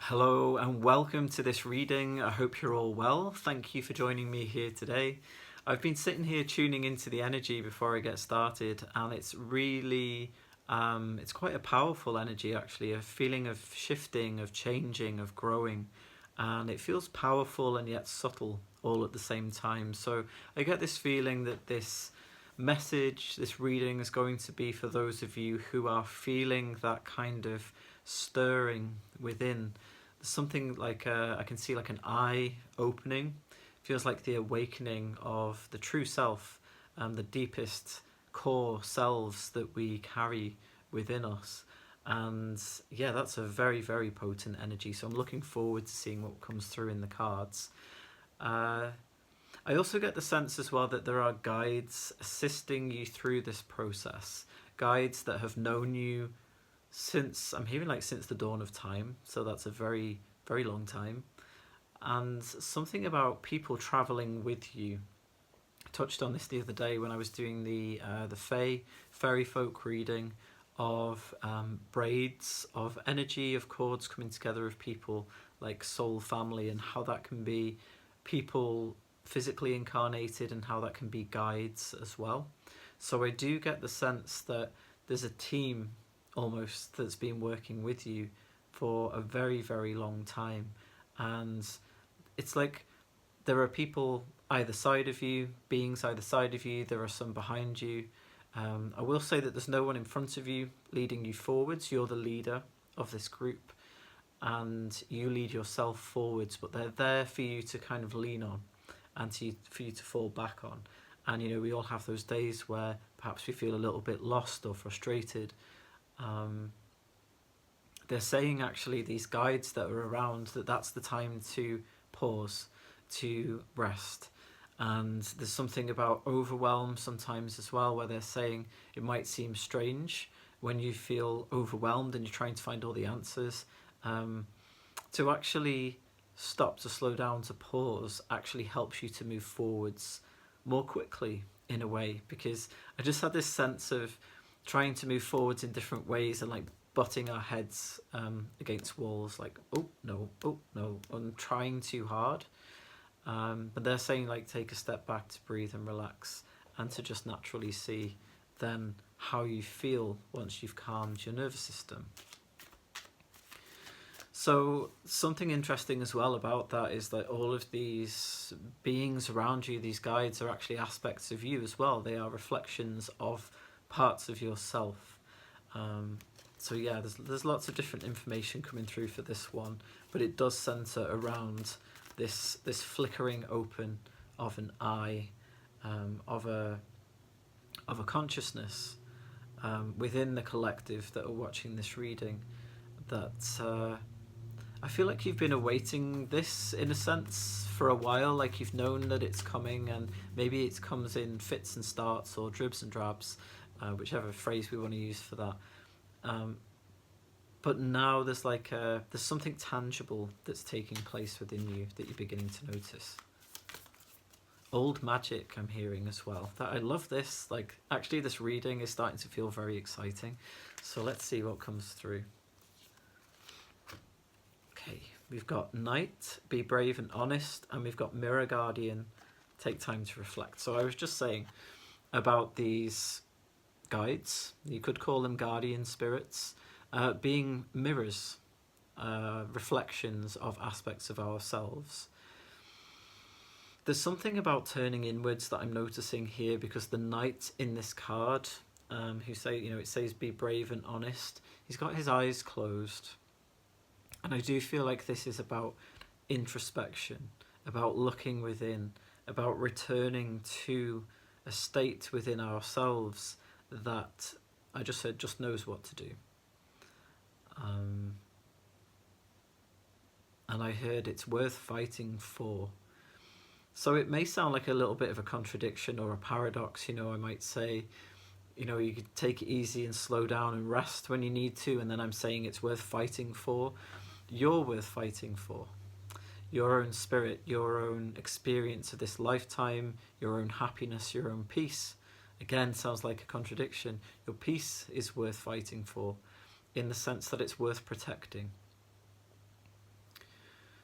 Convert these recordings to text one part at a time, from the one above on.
Hello and welcome to this reading. I hope you're all well. Thank you for joining me here today. I've been sitting here tuning into the energy before I get started, and it's really, it's quite a powerful energy actually, a feeling of shifting, of changing, of growing, and it feels powerful and yet subtle all at the same time. So I get this feeling that this message, this reading is going to be for those of you who are feeling that kind of stirring within. There's something like I can see like an eye opening. Feels like the awakening of the true self and the deepest core selves that we carry within us. And yeah, that's a very, very potent energy. So I'm looking forward to seeing what comes through in the cards. I also get the sense as well that there are guides assisting you through this process. Guides that have known you since, I'm hearing like since the dawn of time. So that's a very, very long time. And something about people traveling with you. I touched on this the other day when I was doing the fairy folk reading of braids of energy, of chords coming together of people like soul family, and how that can be people physically incarnated and how that can be guides as well. So I do get the sense that there's a team almost that's been working with you for a very, very long time, and it's like there are people either side of you, beings either side of you, there are some behind you. I will say that there's no one in front of you leading you forwards. You're the leader of this group and you lead yourself forwards, but they're there for you to kind of lean on and for you to fall back on. And you know, we all have those days where perhaps we feel a little bit lost or frustrated. They're saying actually, these guides that are around, that that's the time to pause, to rest. And there's something about overwhelm sometimes as well, where they're saying it might seem strange when you feel overwhelmed and you're trying to find all the answers. To actually stop, to slow down, to pause actually helps you to move forwards more quickly in a way, because I just had this sense of trying to move forwards in different ways and like butting our heads against walls, like oh no, and trying too hard. But they're saying like take a step back to breathe and relax, and to just naturally see then how you feel once you've calmed your nervous system. So something interesting as well about that is that all of these beings around you, these guides, are actually aspects of you as well. They are reflections of parts of yourself. So yeah, there's lots of different information coming through for this one, but it does centre around this flickering open of an eye, of a consciousness within the collective that are watching this reading. That I feel like you've been awaiting this in a sense for a while, like you've known that it's coming, and maybe it comes in fits and starts or dribs and drabs, whichever phrase we want to use for that. But now there's like there's something tangible that's taking place within you that you're beginning to notice. Old magic I'm hearing as well. That I love this. Like actually this reading is starting to feel very exciting. So let's see what comes through. Okay, we've got Knight, be brave and honest, and we've got Mirror Guardian, take time to reflect. So I was just saying about these guides, you could call them guardian spirits, being mirrors, reflections of aspects of ourselves. There's something about turning inwards that I'm noticing here, because the Knight in this card, who say, you know, it says be brave and honest, he's got his eyes closed. And I do feel like this is about introspection, about looking within, about returning to a state within ourselves that I just said just knows what to do. And I heard it's worth fighting for. So it may sound like a little bit of a contradiction or a paradox, you know, I might say, you know, you could take it easy and slow down and rest when you need to, and then I'm saying it's worth fighting for. You're worth fighting for. Your own spirit, your own experience of this lifetime, your own happiness, your own peace. Again, sounds like a contradiction. Your peace is worth fighting for, in the sense that it's worth protecting.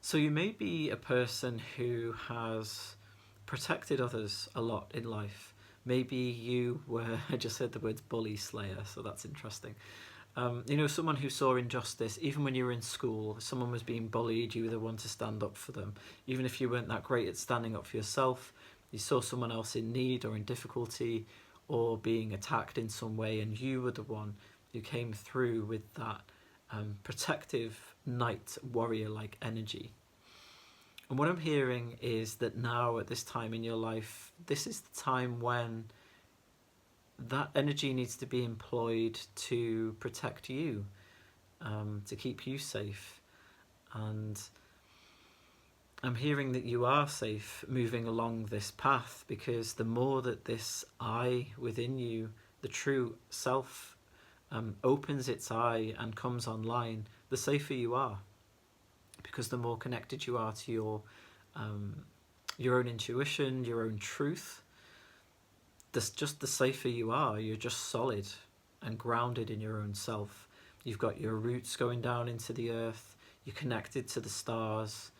So you may be a person who has protected others a lot in life. Maybe you were, I just said the words bully slayer, so that's interesting. Someone who saw injustice, even when you were in school, someone was being bullied, you were the one to stand up for them. Even if you weren't that great at standing up for yourself, you saw someone else in need or in difficulty or being attacked in some way, and you were the one who came through with that protective knight warrior-like energy. And what I'm hearing is that now, at this time in your life, this is the time when that energy needs to be employed to protect you, to keep you safe. And I'm hearing that you are safe moving along this path, because the more that this I within you, the true self, opens its eye and comes online, the safer you are, because the more connected you are to your own intuition, your own truth, just the safer you are. You're just solid and grounded in your own self. You've got your roots going down into the earth, you're connected to the stars,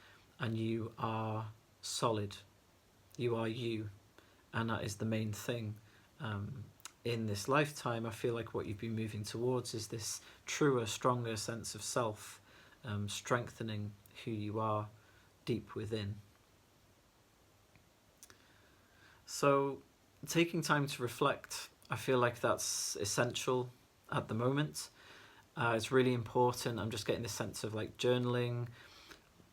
and you are solid. You are you, and that is the main thing. In this lifetime, I feel like what you've been moving towards is this truer, stronger sense of self, strengthening who you are deep within. So taking time to reflect, I feel like that's essential at the moment. It's really important. I'm just getting this sense of like journaling.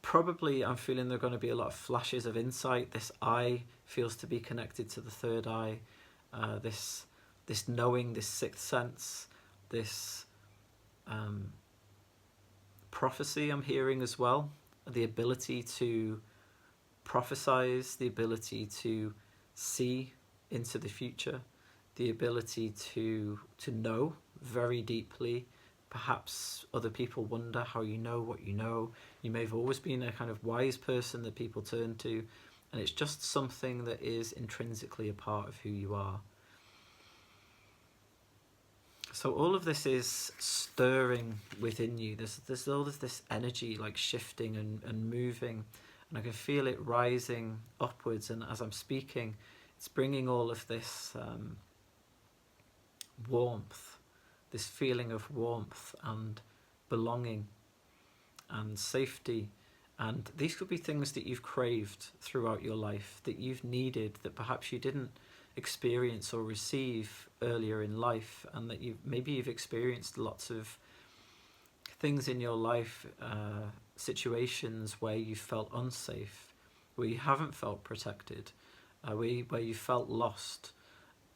Probably I'm feeling there are going to be a lot of flashes of insight. This eye feels to be connected to the third eye. This knowing, this sixth sense, this prophecy I'm hearing as well. The ability to prophesize, the ability to see into the future, the ability to know very deeply. Perhaps other people wonder how you know what you know. You may have always been a kind of wise person that people turn to, and it's just something that is intrinsically a part of who you are. So all of this is stirring within you. There's all of this energy like shifting and moving, and I can feel it rising upwards, and as I'm speaking, it's bringing all of this warmth, this feeling of warmth and belonging and safety. And these could be things that you've craved throughout your life, that you've needed, that perhaps you didn't experience or receive earlier in life, and that you've experienced lots of things in your life, situations where you felt unsafe, where you haven't felt protected, where you felt lost,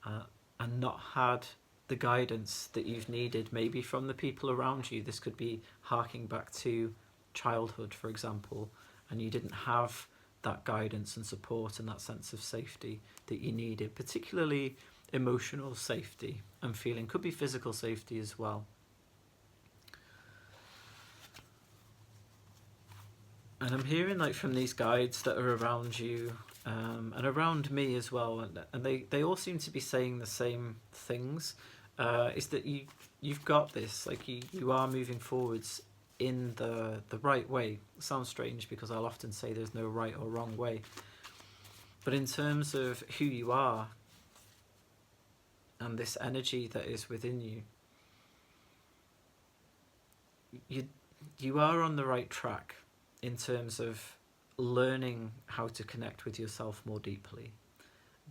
and not had the guidance that you've needed, maybe from the people around you. This could be harking back to childhood, for example, and you didn't have that guidance and support and that sense of safety that you needed, particularly emotional safety and feeling. Could be physical safety as well. And I'm hearing like from these guides that are around you, and around me as well, and they all seem to be saying the same things, is that you've got this, like you are moving forwards in the right way. It sounds strange because I'll often say there's no right or wrong way, but in terms of who you are and this energy that is within you are on the right track in terms of learning how to connect with yourself more deeply.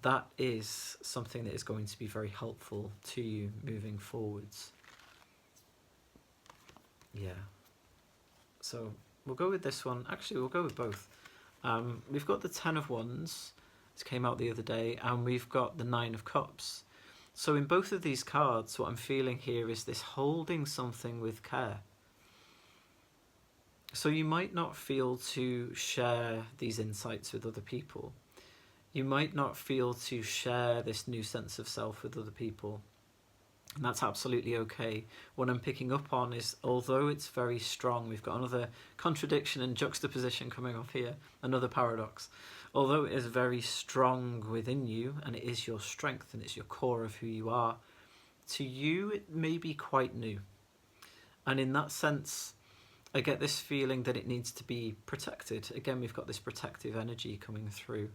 That is something that is going to be very helpful to you moving forwards. Yeah. So we'll go with this one. Actually, we'll go with both. We've got the Ten of Wands. This came out the other day, and we've got the Nine of Cups. So in both of these cards, what I'm feeling here is this holding something with care. So you might not feel to share these insights with other people. You might not feel to share this new sense of self with other people. And that's absolutely okay. What I'm picking up on is, although it's very strong, we've got another contradiction and juxtaposition coming up here, another paradox. Although it is very strong within you, and it is your strength and it's your core of who you are, to you it may be quite new. And in that sense, I get this feeling that it needs to be protected. Again, we've got this protective energy coming through.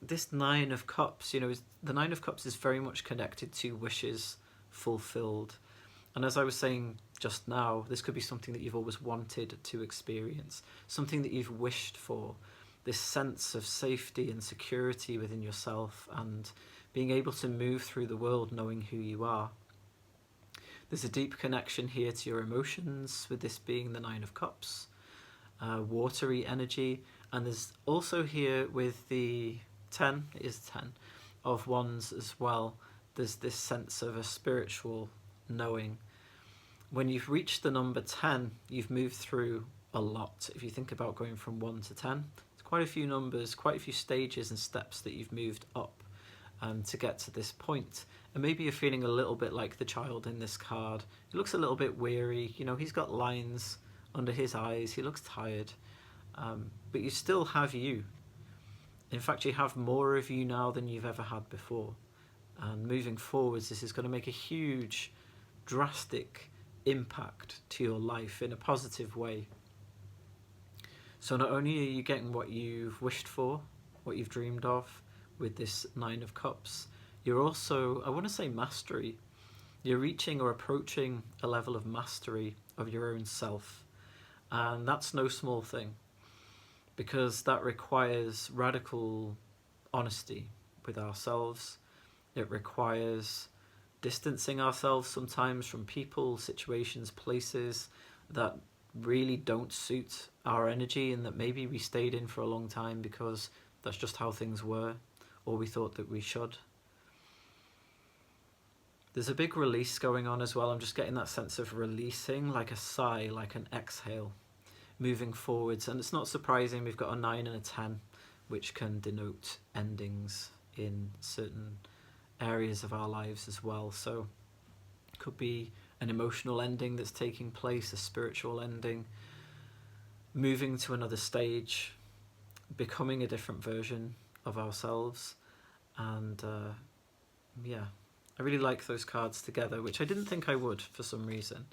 This Nine of Cups, the Nine of Cups is very much connected to wishes fulfilled. And as I was saying just now, this could be something that you've always wanted to experience, something that you've wished for, this sense of safety and security within yourself and being able to move through the world knowing who you are. There's a deep connection here to your emotions, with this being the Nine of Cups, watery energy. And there's also here with the 10, it is 10, of Wands as well, there's this sense of a spiritual knowing. When you've reached the number 10, you've moved through a lot. If you think about going from 1 to 10, it's quite a few numbers, quite a few stages and steps that you've moved up to get to this point. And maybe you're feeling a little bit like the child in this card. He looks a little bit weary, he's got lines under his eyes, he looks tired, but you still have you. In fact, you have more of you now than you've ever had before. And moving forwards, this is going to make a huge, drastic impact to your life in a positive way. So not only are you getting what you've wished for, what you've dreamed of with this Nine of Cups, you're also, I want to say mastery. You're reaching or approaching a level of mastery of your own self. And that's no small thing, because that requires radical honesty with ourselves. It requires distancing ourselves sometimes from people, situations, places that really don't suit our energy and that maybe we stayed in for a long time because that's just how things were, or we thought that we should. There's a big release going on as well. I'm just getting that sense of releasing, like a sigh, like an exhale, moving forwards. And it's not surprising, we've got a 9 and a 10, which can denote endings in certain areas of our lives as well. So it could be an emotional ending that's taking place, a spiritual ending, moving to another stage, becoming a different version of ourselves. And yeah, I really like those cards together, which I didn't think I would for some reason.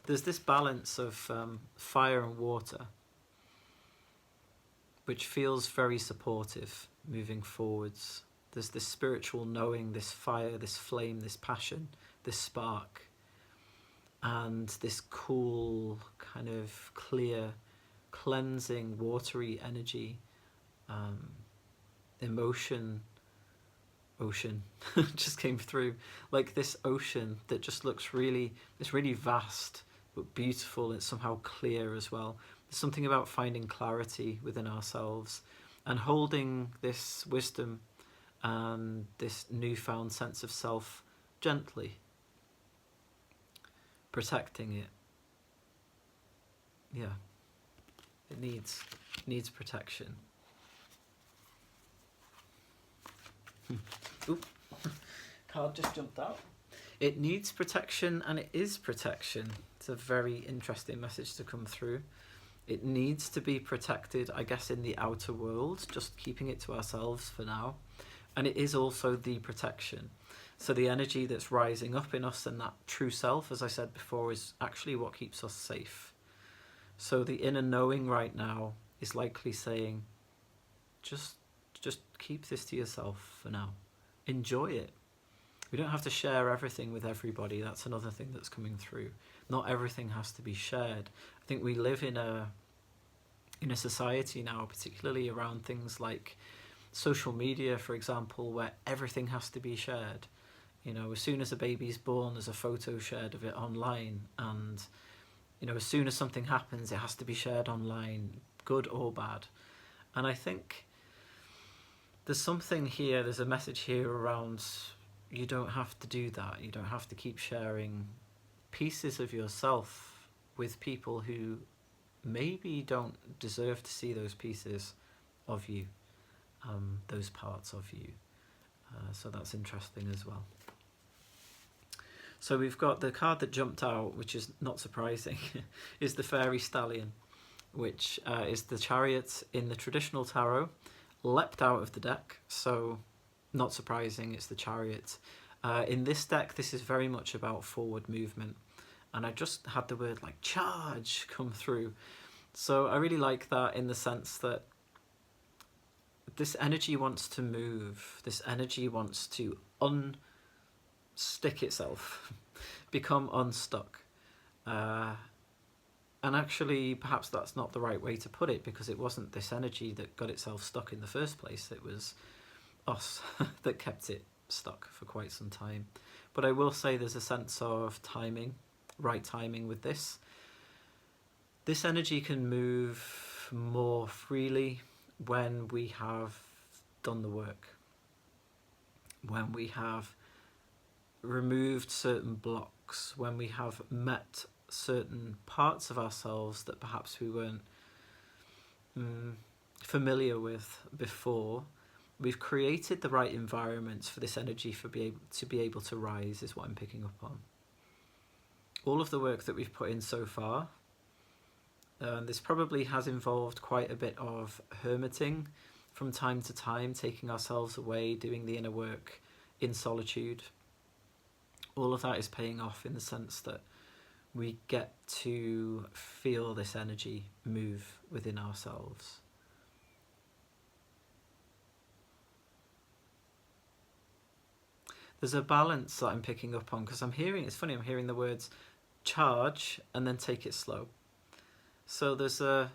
There's this balance of fire and water, which feels very supportive moving forwards. There's this spiritual knowing, this fire, this flame, this passion, this spark, and this cool, kind of clear, cleansing, watery energy, emotion, ocean just came through, like this ocean that just looks really, it's really vast but beautiful. It's somehow clear as well. There's something about finding clarity within ourselves and holding this wisdom and this newfound sense of self gently, protecting it. Yeah, it needs protection. Oop, card just jumped out. It needs protection, and it is protection. It's a very interesting message to come through. It needs to be protected, I guess, in the outer world, just keeping it to ourselves for now. And it is also the protection. So the energy that's rising up in us and that true self, as I said before, is actually what keeps us safe. So the inner knowing right now is likely saying, just keep this to yourself for now. Enjoy it. We don't have to share everything with everybody. That's another thing that's coming through. Not everything has to be shared. I think we live in a society now, particularly around things like social media, for example, where everything has to be shared. As soon as a baby's born, there's a photo shared of it online, and as soon as something happens, it has to be shared online, good or bad. And I think there's something here, there's a message here around, you don't have to do that. You don't have to keep sharing pieces of yourself with people who maybe don't deserve to see those pieces of you, those parts of you. So that's interesting as well. So we've got the card that jumped out, which is not surprising, is the Fairy Stallion, which is the Chariot in the traditional tarot, leapt out of the deck, so not surprising, it's the Chariot. In this deck, this is very much about forward movement, and I just had the word like charge come through. So I really like that in the sense that this energy wants to move, this energy wants to unstick itself, become unstuck. And actually, perhaps that's not the right way to put it, because it wasn't this energy that got itself stuck in the first place. It was us that kept it stuck for quite some time. But I will say there's a sense of timing, right timing with this. This energy can move more freely when we have done the work, when we have removed certain blocks, when we have met certain parts of ourselves that perhaps we weren't familiar with before. We've created the right environments for this energy to be able to rise, is what I'm picking up on. All of the work that we've put in so far, this probably has involved quite a bit of hermiting from time to time, taking ourselves away, doing the inner work in solitude. All of that is paying off in the sense that we get to feel this energy move within ourselves. There's a balance that I'm picking up on, because I'm hearing the words charge and then take it slow. So there's an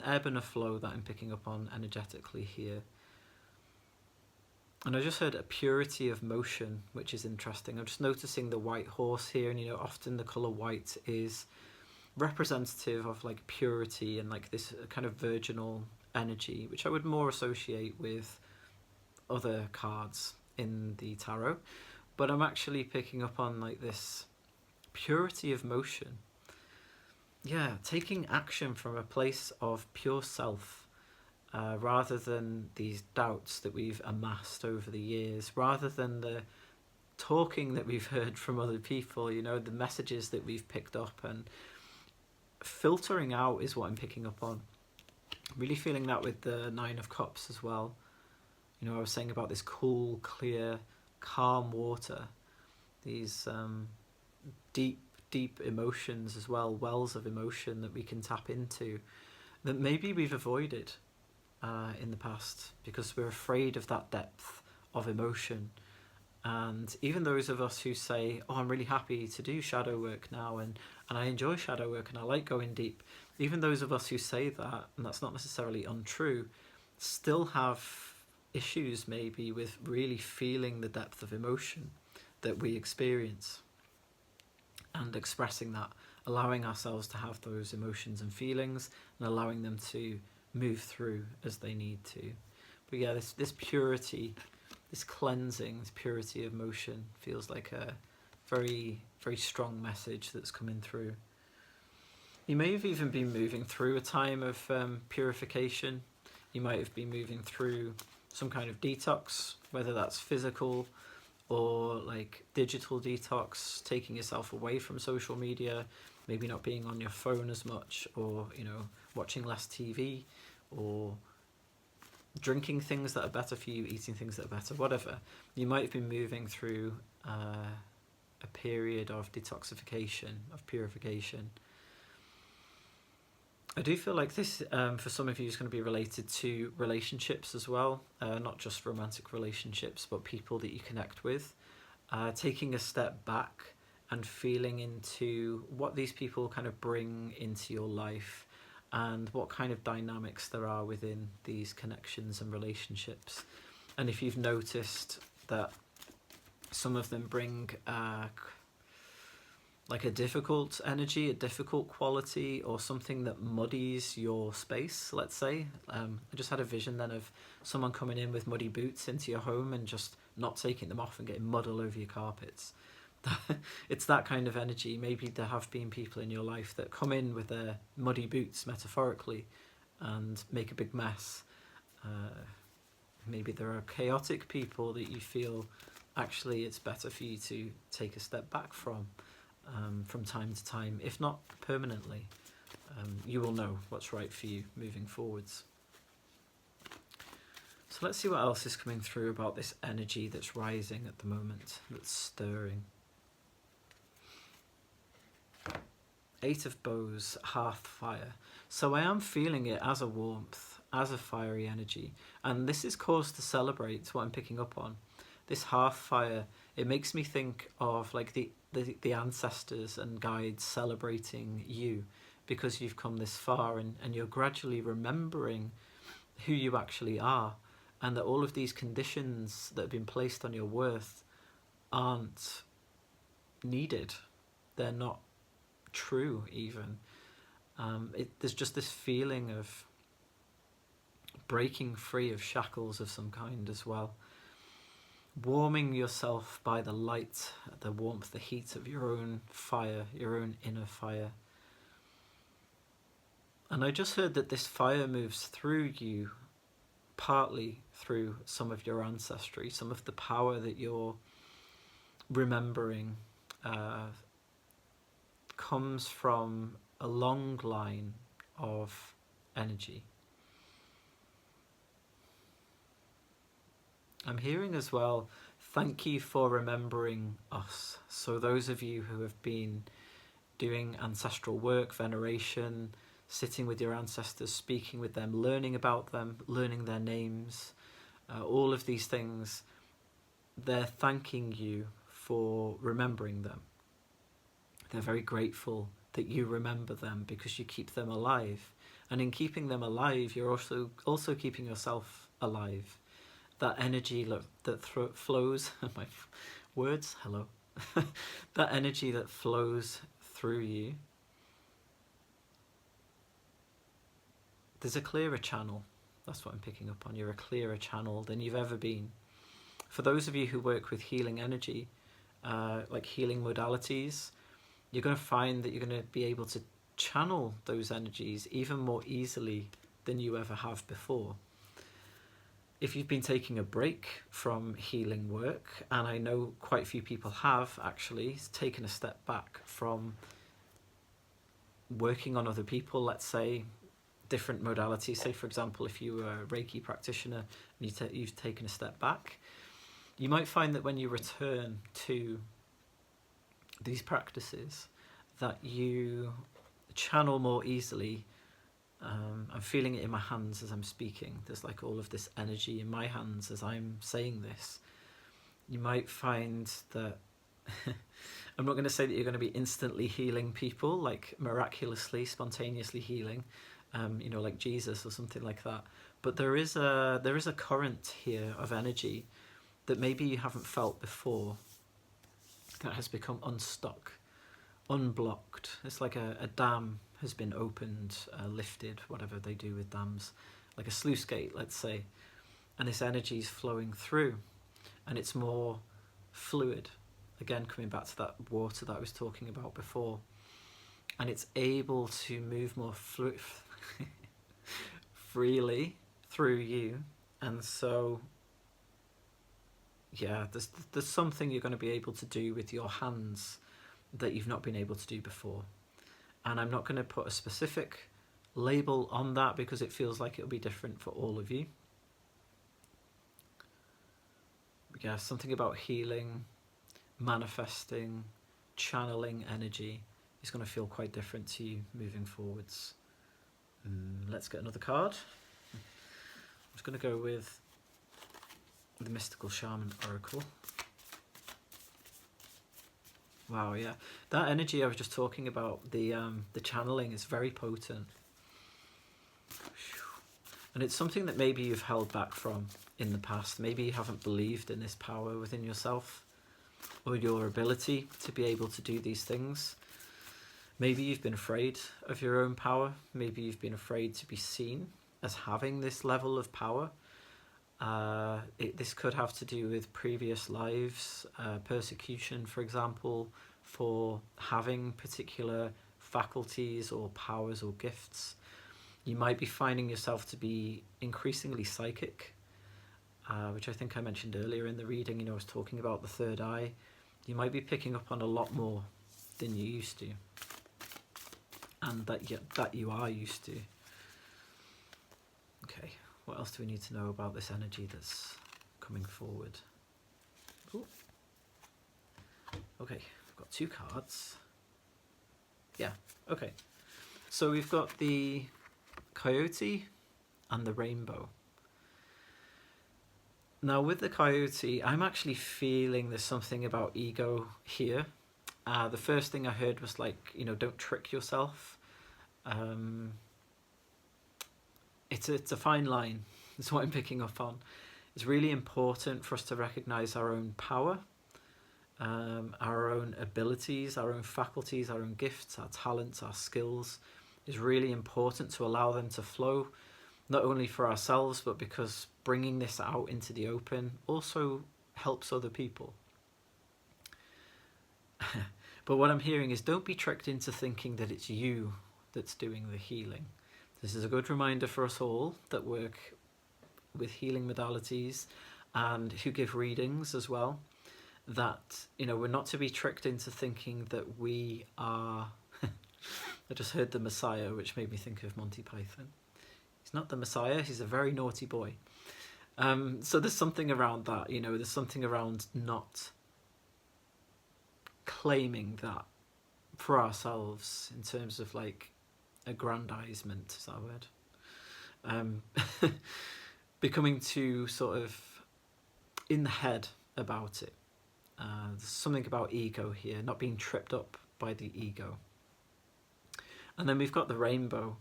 ebb and a flow that I'm picking up on energetically here. And I just heard a purity of motion, which is interesting. I'm just noticing the white horse here, and often the colour white is representative of like purity and like this kind of virginal energy, which I would more associate with other cards in the tarot. But I'm actually picking up on like this purity of motion. Yeah, taking action from a place of pure self. Rather than these doubts that we've amassed over the years, rather than the talking that we've heard from other people, the messages that we've picked up, and filtering out is what I'm picking up on. Really feeling that with the Nine of Cups as well. I was saying about this cool, clear, calm water, these deep emotions as well, wells of emotion that we can tap into, that maybe we've avoided in the past because we're afraid of that depth of emotion. And even those of us who say, I'm really happy to do shadow work now, and I enjoy shadow work and I like going deep, even those of us who say that, and that's not necessarily untrue, still have issues maybe with really feeling the depth of emotion that we experience and expressing that, allowing ourselves to have those emotions and feelings and allowing them to move through as they need to. But yeah, this purity, this cleansing, this purity of motion feels like a very, very strong message that's coming through. You may have even been moving through a time of purification. You might have been moving through some kind of detox, whether that's physical or like digital detox, taking yourself away from social media, maybe not being on your phone as much, or watching less TV, or drinking things that are better for you, eating things that are better, whatever. You might have been moving through a period of detoxification, of purification. I do feel like this, for some of you, is going to be related to relationships as well, not just romantic relationships, but people that you connect with. Taking a step back and feeling into what these people kind of bring into your life and what kind of dynamics there are within these connections and relationships. And if you've noticed that some of them bring like a difficult energy, a difficult quality, or something that muddies your space, let's say. I just had a vision then of someone coming in with muddy boots into your home and just not taking them off and getting mud all over your carpets. It's that kind of energy. Maybe there have been people in your life that come in with their muddy boots, metaphorically, and make a big mess. Maybe there are chaotic people that you feel actually it's better for you to take a step back from time to time, if not permanently. You will know what's right for you moving forwards. So let's see what else is coming through about this energy that's rising at the moment, that's stirring. Eight of Bows, Hearth Fire. So I am feeling it as a warmth, as a fiery energy. And this is cause to celebrate, what I'm picking up on. This hearth fire, it makes me think of like the ancestors and guides celebrating you because you've come this far, and you're gradually remembering who you actually are, and that all of these conditions that have been placed on your worth aren't needed. They're not true even. There's just this feeling of breaking free of shackles of some kind as well. Warming yourself by the light, the warmth, the heat of your own fire, your own inner fire. And I just heard that this fire moves through you, partly through some of your ancestry, some of the power that you're remembering comes from a long line of energy. I'm hearing as well, thank you for remembering us. So those of you who have been doing ancestral work, veneration, sitting with your ancestors, speaking with them, learning about them, learning their names, all of these things, they're thanking you for remembering them. They're very grateful that you remember them because you keep them alive. And in keeping them alive, you're also keeping yourself alive. That energy that flows, my words, hello. That energy that flows through you, there's a clearer channel. That's what I'm picking up on. You're a clearer channel than you've ever been. For those of you who work with healing energy, like healing modalities, you're going to find that you're going to be able to channel those energies even more easily than you ever have before. If you've been taking a break from healing work, and I know quite a few people have actually taken a step back from working on other people, let's say, different modalities. Say, for example, if you were a Reiki practitioner and you've taken a step back, you might find that when you return to these practices, that you channel more easily. I'm feeling it in my hands as I'm speaking. There's like all of this energy in my hands as I'm saying this. You might find that I'm not going to say that you're going to be instantly healing people, like miraculously, spontaneously healing, like Jesus or something like that. But there is a current here of energy that maybe you haven't felt before, that has become unstuck, unblocked. It's like a dam has been opened, lifted, whatever they do with dams, like a sluice gate, let's say, and this energy is flowing through, and it's more fluid. Again, coming back to that water that I was talking about before, and it's able to move more freely through you. And so, yeah, there's something you're going to be able to do with your hands that you've not been able to do before. And I'm not going to put a specific label on that because it feels like it'll be different for all of you. Yeah, something about healing, manifesting, channeling energy is going to feel quite different to you moving forwards. Let's get another card. I'm just going to go with the Mystical Shaman Oracle. Wow, yeah, that energy I was just talking about, the channeling is very potent, and it's something that maybe you've held back from in the past. Maybe you haven't believed in this power within yourself or your ability to be able to do these things. Maybe you've been afraid of your own power. Maybe you've been afraid to be seen as having this level of power. This could have to do with previous lives, persecution, for example, for having particular faculties or powers or gifts. You might be finding yourself to be increasingly psychic, which I think I mentioned earlier in the reading. I was talking about the third eye. You might be picking up on a lot more than you used to, and that you are used to. Okay. What else do we need to know about this energy that's coming forward? Ooh. Okay, I've got two cards. Yeah, okay. So we've got the coyote and the rainbow. Now with the coyote, I'm actually feeling there's something about ego here. The first thing I heard was like, don't trick yourself. It's a fine line. That's what I'm picking up on. It's really important for us to recognize our own power, our own abilities, our own faculties, our own gifts, our talents, our skills. It's really important to allow them to flow, not only for ourselves, but because bringing this out into the open also helps other people. But what I'm hearing is don't be tricked into thinking that it's you that's doing the healing. This is a good reminder for us all that work with healing modalities and who give readings as well, that we're not to be tricked into thinking that we are I just heard the Messiah, which made me think of Monty Python. He's not the Messiah, he's a very naughty boy. So there's something around that, there's something around not claiming that for ourselves in terms of like aggrandizement, is that a word? Becoming too sort of in the head about it. There's something about ego here, not being tripped up by the ego. And then we've got the rainbow.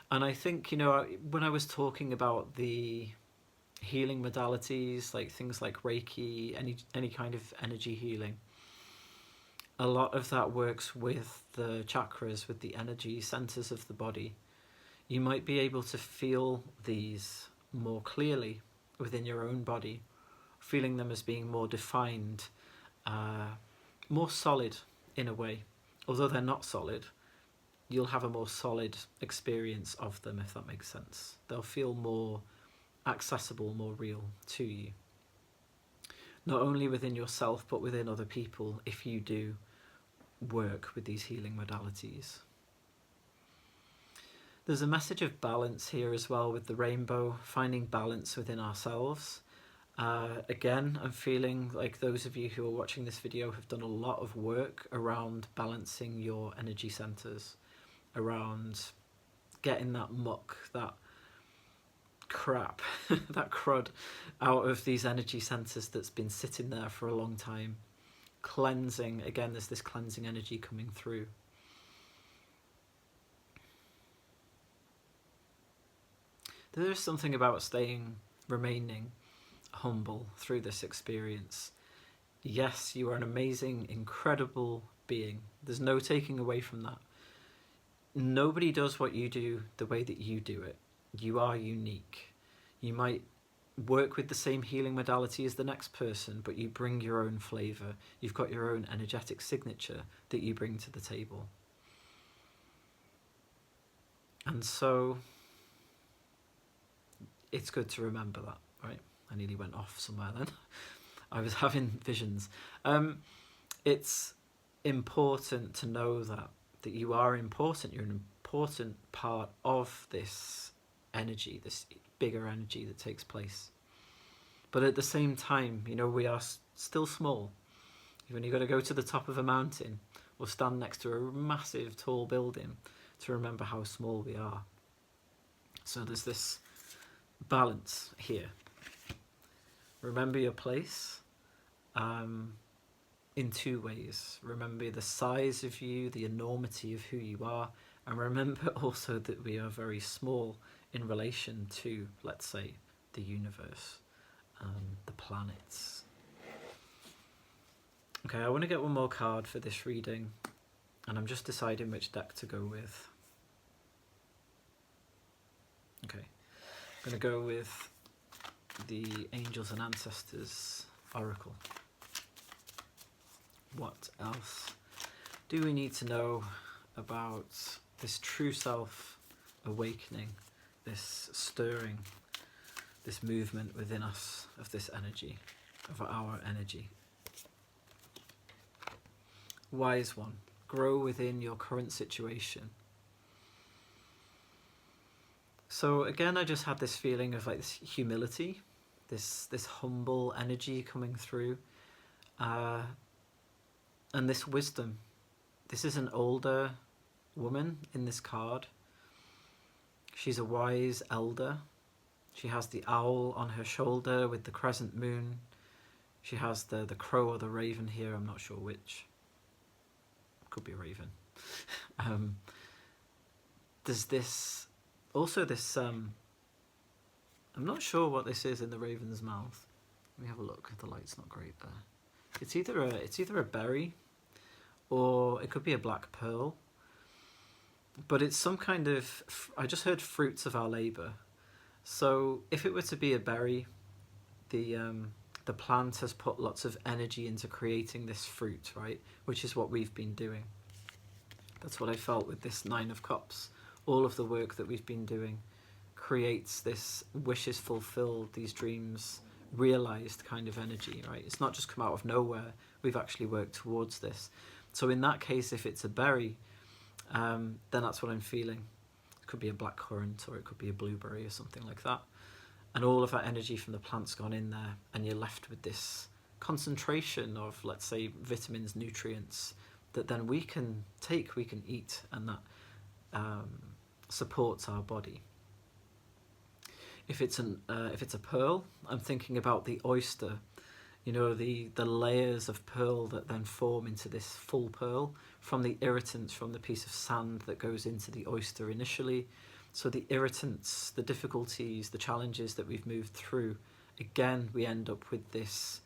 And I think, when I was talking about the healing modalities, like things like Reiki, any kind of energy healing, a lot of that works with the chakras, with the energy centers of the body. You might be able to feel these more clearly within your own body, feeling them as being more defined, more solid in a way. Although they're not solid, you'll have a more solid experience of them, if that makes sense. They'll feel more accessible, more real to you. Not only within yourself, but within other people, if you do work with these healing modalities. There's a message of balance here as well with the rainbow, finding balance within ourselves. Again, I'm feeling like those of you who are watching this video have done a lot of work around balancing your energy centers, around getting that muck, that crap, that crud out of these energy centers that's been sitting there for a long time. Cleansing, again, there's this cleansing energy coming through. There's something about remaining humble through this experience. Yes, you are an amazing, incredible being. There's no taking away from that. Nobody does what you do the way that you do it. You are unique. You might work with the same healing modality as the next person, but you bring your own flavour. You've got your own energetic signature that you bring to the table. And so it's good to remember that, right? I nearly went off somewhere then. I was having visions. It's important to know that you are important. You're an important part of this energy, this bigger energy that takes place. But at the same time, we are still small. When you've got to go to the top of a mountain or stand next to a massive tall building to remember how small we are. So there's this balance here. Remember your place in two ways. Remember the size of you, the enormity of who you are, and remember also that we are very small in relation to, let's say, the universe, the planets. Okay, I want to get one more card for this reading, and I'm just deciding which deck to go with. Okay, I'm going to go with the Angels and Ancestors Oracle. What else do we need to know about this true self awakening, this stirring, this movement within us of this energy, of our energy? Wise one, grow within your current situation. So again, I just had this feeling of like this humility, this humble energy coming through, and this wisdom. This is an older woman in this card. She's a wise elder. She has the owl on her shoulder with the crescent moon. She has the crow or the raven here, I'm not sure which. Could be a raven. There's this, also this, I'm not sure what this is in the raven's mouth. Let me have a look, the light's not great there. It's either a berry, or it could be a black pearl. But it's some kind of, I just heard fruits of our labour. So if it were to be a berry, the plant has put lots of energy into creating this fruit, right? Which is what we've been doing. That's what I felt with this 9 of Cups. All of the work that we've been doing creates this wishes fulfilled, these dreams realised kind of energy, right? It's not just come out of nowhere. We've actually worked towards this. So in that case, if it's a berry, then that's what I'm feeling. It could be a blackcurrant, or it could be a blueberry or something like that. And all of that energy from the plant's gone in there, and you're left with this concentration of, let's say, vitamins, nutrients, that then we can take, we can eat, and that supports our body. If it's a pearl, I'm thinking about the oyster, you know, the layers of pearl that then form into this full pearl from the irritants from the piece of sand that goes into the oyster initially. So the irritants, the difficulties, the challenges that we've moved through, again, we end up with this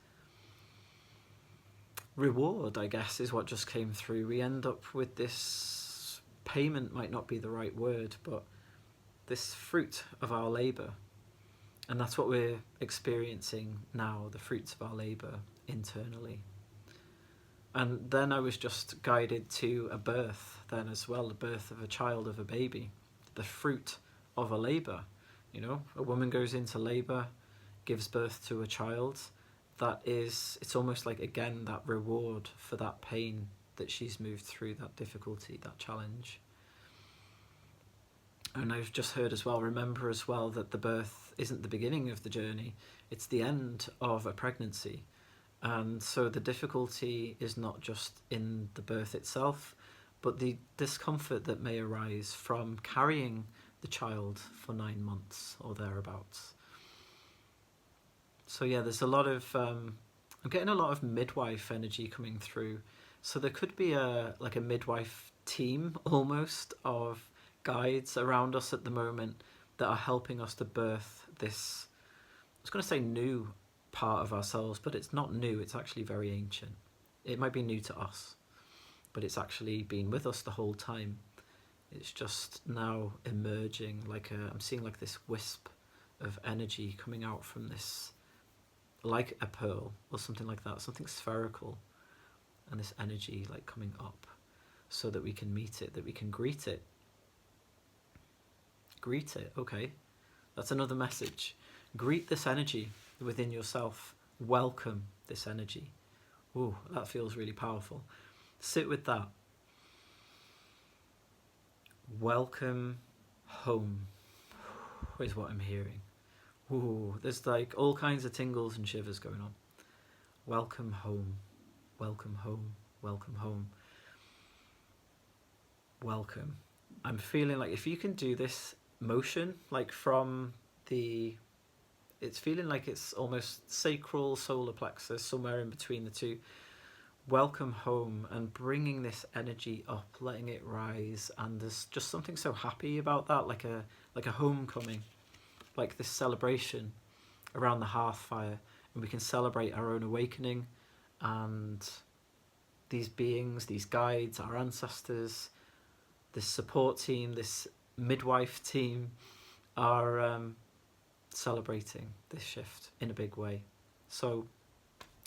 reward, I guess, is what just came through. We end up with this payment, might not be the right word, but this fruit of our labour. And that's what we're experiencing now, the fruits of our labour internally. And then I was just guided to a birth then as well, the birth of a child, of a baby, the fruit of a labour. You know, a woman goes into labour, gives birth to a child. That is, it's almost like, again, that reward for that pain that she's moved through, that difficulty, that challenge. And I've just heard as well, remember as well, that the birth isn't the beginning of the journey, it's the end of a pregnancy. And so the difficulty is not just in the birth itself, but the discomfort that may arise from carrying the child for 9 months or thereabouts. So yeah, there's a lot of, I'm getting a lot of midwife energy coming through. So there could be a midwife team almost of guides around us at the moment that are helping us to birth this, I was going to say new part of ourselves, but it's not new, it's actually very ancient. It might be new to us, but it's actually been with us the whole time. It's just now emerging, I'm seeing like this wisp of energy coming out from this, like a pearl or something like that, something spherical, and this energy like coming up so that we can meet it, that we can greet it. Greet it, okay. That's another message. Greet this energy within yourself. Welcome this energy. Ooh, that feels really powerful. Sit with that. Welcome home is what I'm hearing. Ooh, there's like all kinds of tingles and shivers going on. Welcome home. Welcome home. Welcome home. Welcome. I'm feeling like if you can do this motion, like from it's feeling like it's almost sacral, solar plexus, somewhere in between the two. Welcome home, and bringing this energy up, letting it rise, and there's just something so happy about that, like a homecoming, like this celebration around the hearth fire, and we can celebrate our own awakening, and these beings, these guides, our ancestors, this support team, this midwife team are celebrating this shift in a big way. So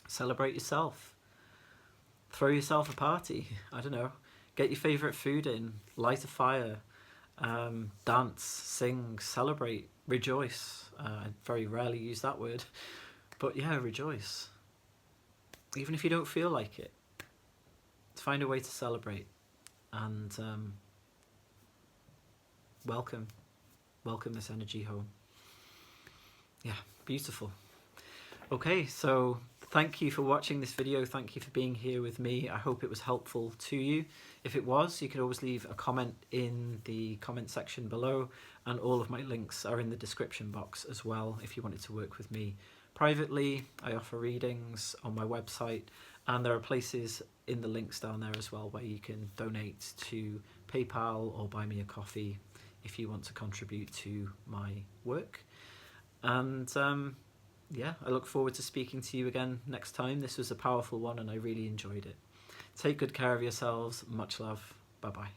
celebrate yourself. Throw yourself a party. I don't know. Get your favourite food in. Light a fire. Dance, sing, celebrate, rejoice. I very rarely use that word. But yeah, rejoice. Even if you don't feel like it. Find a way to celebrate. And welcome this energy home. Yeah, beautiful. Okay, so Thank you for watching this video. Thank you for being here with me. I hope it was helpful to you. If it was, you could always leave a comment in the comment section below, and all of my links are in the description box as well if you wanted to work with me privately. I offer readings on my website, and there are places in the links down there as well where you can donate to PayPal or buy me a coffee if you want to contribute to my work. And yeah, I look forward to speaking to you again next time. This was a powerful one and I really enjoyed it. Take good care of yourselves. Much love. Bye bye.